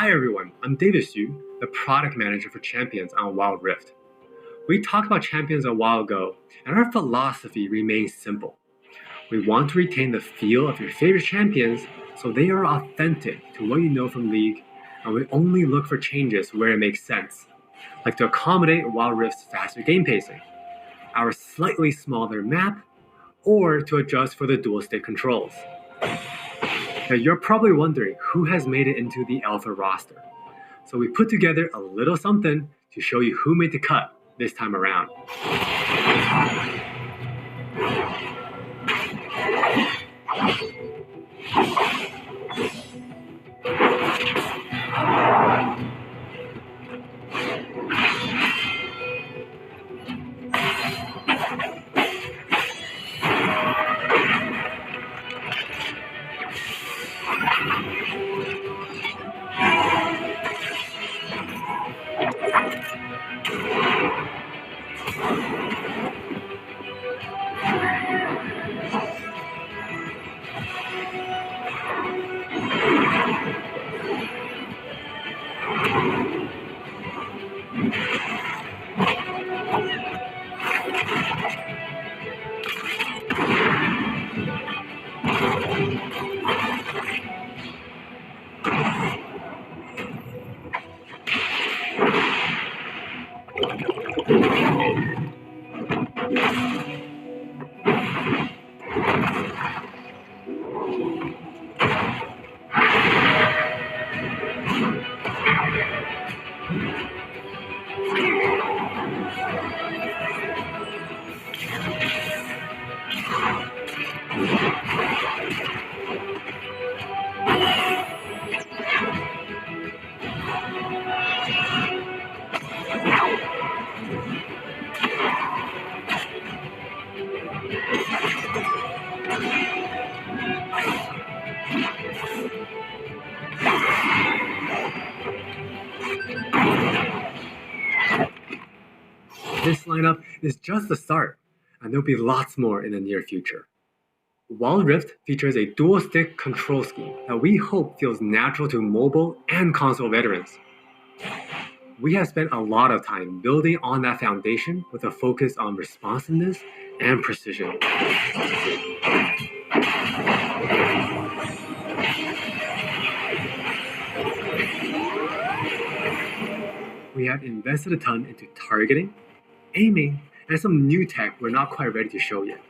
Hi everyone, I'm David Xu, the product manager for Champions on Wild Rift. We talked about Champions a while ago, and our philosophy remains simple. We want to retain the feel of your favorite champions so they are authentic to what you know from League, and we only look for changes where it makes sense, like to accommodate Wild Rift's faster game pacing, our slightly smaller map, or to adjust for the dual stick controls. Now you're probably wondering who has made it into the Alpha roster. So we put together a little something to show you who made the cut this time around. This lineup is just the start, and there'll be lots more in the near future. Wild Rift features a dual stick control scheme that we hope feels natural to mobile and console veterans. We have spent a lot of time building on that foundation with a focus on responsiveness and precision. We have invested a ton into targeting, aiming, and some new tech we're not quite ready to show yet.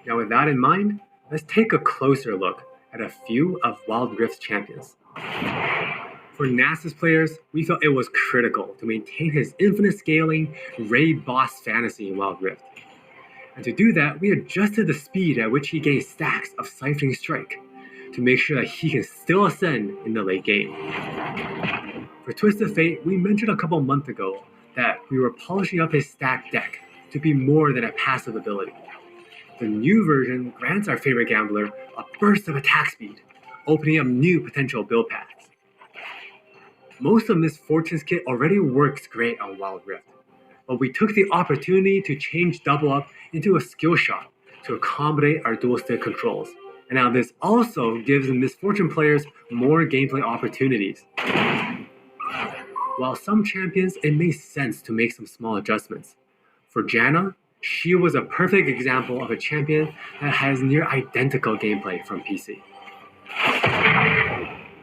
Now with that in mind, let's take a closer look at a few of Wild Rift's champions. For Nasus players, we felt it was critical to maintain his infinite scaling raid boss fantasy in Wild Rift. And to do that, we adjusted the speed at which he gains stacks of Siphoning Strike to make sure that he can still ascend in the late game. For Twisted Fate, we mentioned a couple months ago that we were polishing up his stack deck to be more than a passive ability. The new version grants our favorite gambler a burst of attack speed, opening up new potential build paths. Most of Miss Fortune's kit already works great on Wild Rift, but we took the opportunity to change Double Up into a skill shot to accommodate our dual stick controls. And now this also gives the Miss Fortune players more gameplay opportunities. While some champions, it made sense to make some small adjustments. For Janna, she was a perfect example of a champion that has near identical gameplay from PC.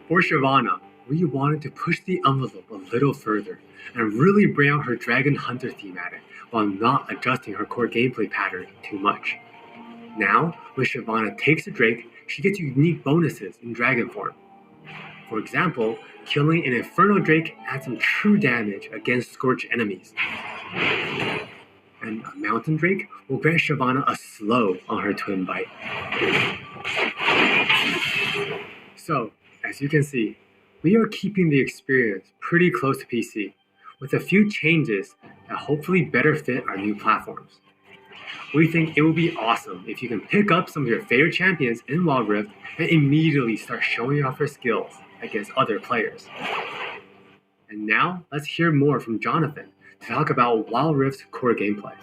For Shyvana, we wanted to push the envelope a little further and really bring out her Dragon Hunter thematic while not adjusting her core gameplay pattern too much. Now, when Shyvana takes a Drake, she gets unique bonuses in Dragon form. For example, killing an Infernal Drake adds some true damage against Scorch enemies. And a Mountain Drake will grant Shyvana a slow on her Twin Bite. So, as you can see, we are keeping the experience pretty close to PC, with a few changes that hopefully better fit our new platforms. We think it will be awesome if you can pick up some of your favorite champions in Wild Rift and immediately start showing off your skills against other players. And now, let's hear more from Jonathan to talk about Wild Rift's core gameplay.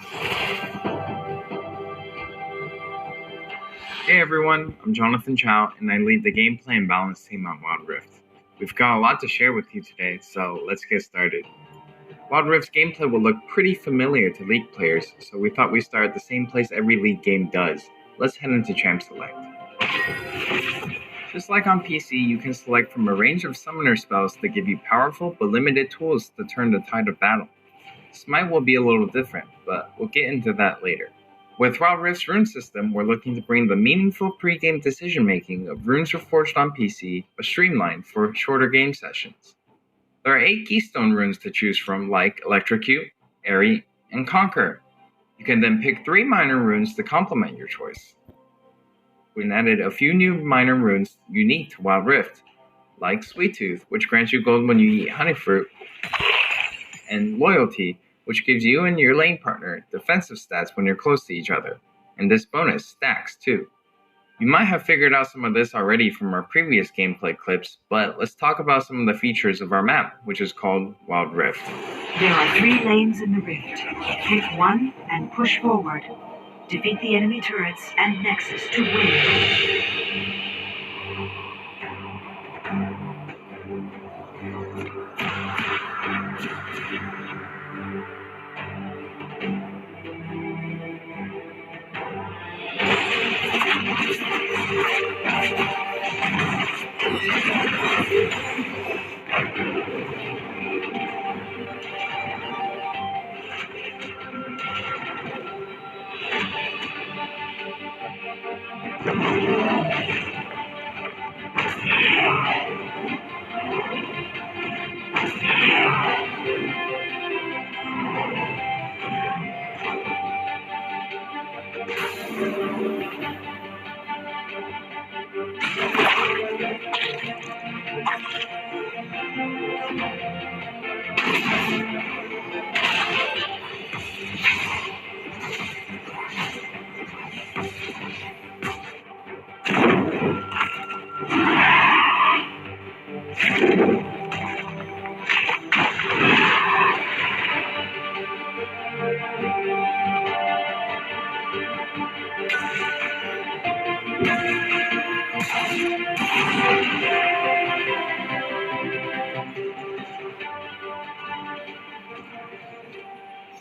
Hey everyone, I'm Jonathan Chow, and I lead the gameplay and balance team on Wild Rift. We've got a lot to share with you today, so let's get started. Wild Rift's gameplay will look pretty familiar to League players, so we thought we'd start at the same place every League game does. Let's head into Champ Select. Just like on PC, you can select from a range of summoner spells that give you powerful but limited tools to turn the tide of battle. Smite will be a little different, but we'll get into that later. With Wild Rift's rune system, we're looking to bring the meaningful pre-game decision-making of Runes Reforged on PC, but streamlined for shorter game sessions. There are 8 keystone runes to choose from, like Electrocute, Airy, and Conquer. You can then pick 3 minor runes to complement your choice. We added a few new minor runes unique to Wild Rift, like Sweet Tooth, which grants you gold when you eat honey fruit, and Loyalty, which gives you and your lane partner defensive stats when you're close to each other, and this bonus stacks too. You might have figured out some of this already from our previous gameplay clips, but let's talk about some of the features of our map, which is called Wild Rift. There are 3 lanes in the rift. Pick one and push forward. Defeat the enemy turrets and Nexus to win.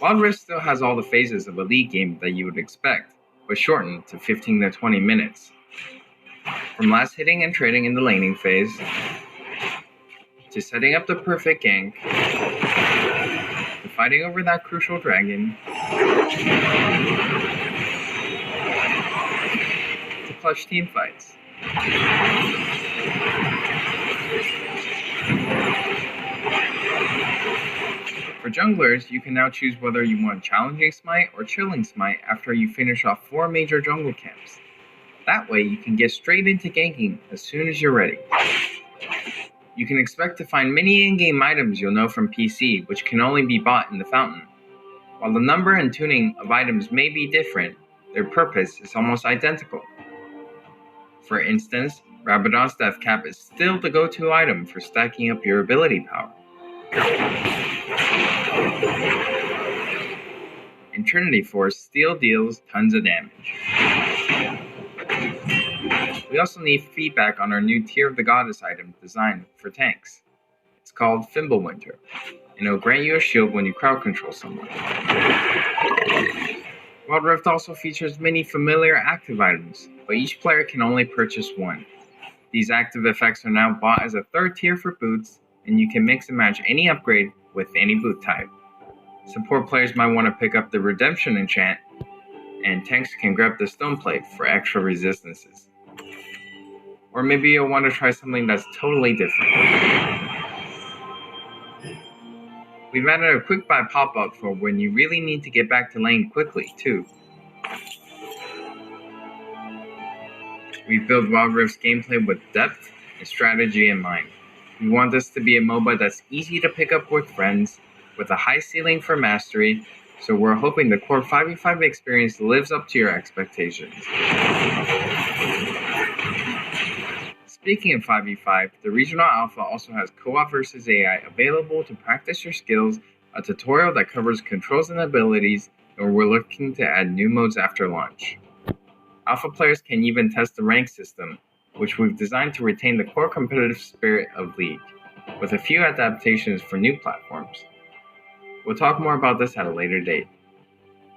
Wild Rift still has all the phases of a League game that you would expect, but shortened to 15 to 20 minutes. From last hitting and trading in the laning phase, to setting up the perfect gank, to fighting over that crucial dragon, to clutch team fights. For junglers, you can now choose whether you want Challenging Smite or Chilling Smite after you finish off 4 major jungle camps. That way, you can get straight into ganking as soon as you're ready. You can expect to find many in-game items you'll know from PC, which can only be bought in the fountain. While the number and tuning of items may be different, their purpose is almost identical. For instance, Rabadon's Death Cap is still the go-to item for stacking up your ability power. And Trinity Force still deals tons of damage. We also need feedback on our new Tear of the Goddess item designed for tanks. It's called Fimbulwinter, and it'll grant you a shield when you crowd control someone. Wild Rift also features many familiar active items, but each player can only purchase one. These active effects are now bought as a 3rd tier for boots, and you can mix and match any upgrade with any boot type. Support players might want to pick up the Redemption enchant, and tanks can grab the Stone Plate for extra resistances. Or maybe you'll want to try something that's totally different. We've added a quick buy pop-up for when you really need to get back to lane quickly, too. We've built Wild Rift's gameplay with depth and strategy in mind. We want this to be a MOBA that's easy to pick up with friends, with a high ceiling for mastery, so we're hoping the core 5v5 experience lives up to your expectations. Speaking of 5v5, the Regional Alpha also has Co-op vs AI available to practice your skills, a tutorial that covers controls and abilities, and we're looking to add new modes after launch. Alpha players can even test the rank system, which we've designed to retain the core competitive spirit of League, with a few adaptations for new platforms. We'll talk more about this at a later date.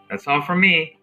That's all from me.